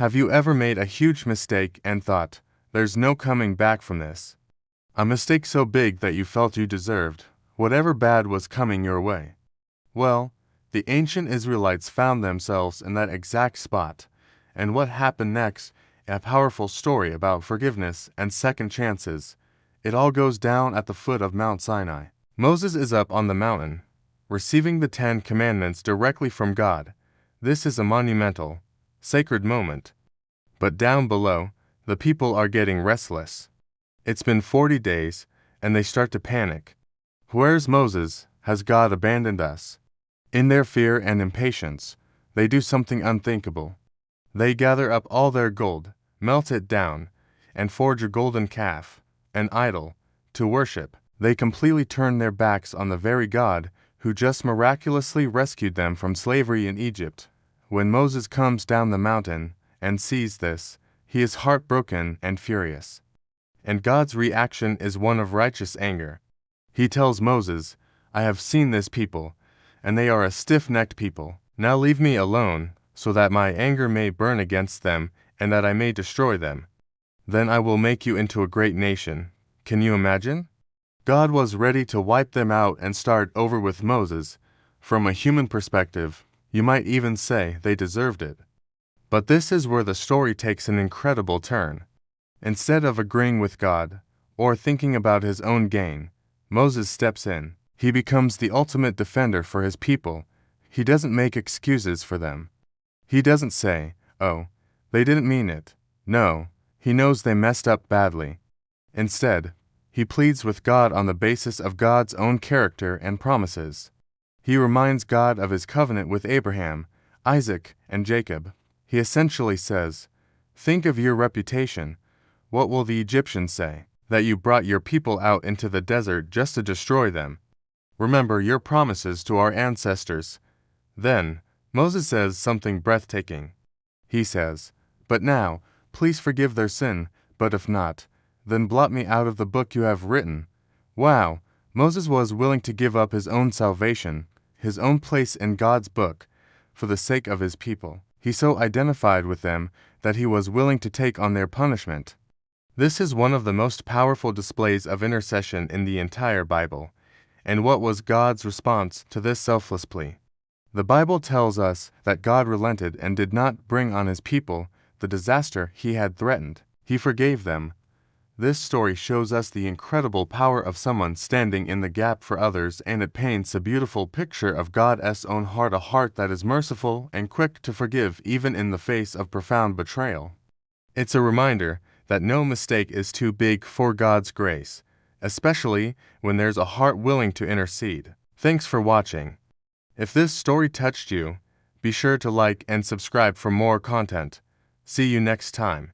Have you ever made a huge mistake and thought, there's no coming back from this? A mistake so big that you felt you deserved whatever bad was coming your way. Well, the ancient Israelites found themselves in that exact spot, and what happened next, a powerful story about forgiveness and second chances. It all goes down at the foot of Mount Sinai. Moses is up on the mountain, receiving the 10 Commandments directly from God. This is a monumental, sacred moment. But down below, the people are getting restless. It's been 40 days, and they start to panic. Where's Moses? Has God abandoned us? In their fear and impatience, they do something unthinkable. They gather up all their gold, melt it down, and forge a golden calf, an idol, to worship. They completely turn their backs on the very God who just miraculously rescued them from slavery in Egypt. When Moses comes down the mountain and sees this, he is heartbroken and furious. And God's reaction is one of righteous anger. He tells Moses, I have seen this people, and they are a stiff-necked people. Now leave me alone, so that my anger may burn against them, and that I may destroy them. Then I will make you into a great nation. Can you imagine? God was ready to wipe them out and start over with Moses. From a human perspective, you might even say they deserved it. But this is where the story takes an incredible turn. Instead of agreeing with God, or thinking about his own gain, Moses steps in. He becomes the ultimate defender for his people. He doesn't make excuses for them. He doesn't say, oh, they didn't mean it. No, he knows they messed up badly. Instead, he pleads with God on the basis of God's own character and promises. He reminds God of his covenant with Abraham, Isaac, and Jacob. He essentially says, think of your reputation. What will the Egyptians say? That you brought your people out into the desert just to destroy them. Remember your promises to our ancestors. Then, Moses says something breathtaking. He says, but now, please forgive their sin, but if not, then blot me out of the book you have written. Wow, Moses was willing to give up his own salvation, his own place in God's book, for the sake of his people. He so identified with them that he was willing to take on their punishment. This is one of the most powerful displays of intercession in the entire Bible. And what was God's response to this selfless plea? The Bible tells us that God relented and did not bring on his people the disaster he had threatened. He forgave them. This story shows us the incredible power of someone standing in the gap for others, and it paints a beautiful picture of God's own heart, a heart that is merciful and quick to forgive even in the face of profound betrayal. It's a reminder that no mistake is too big for God's grace, especially when there's a heart willing to intercede. Thanks for watching. If this story touched you, be sure to like and subscribe for more content. See you next time.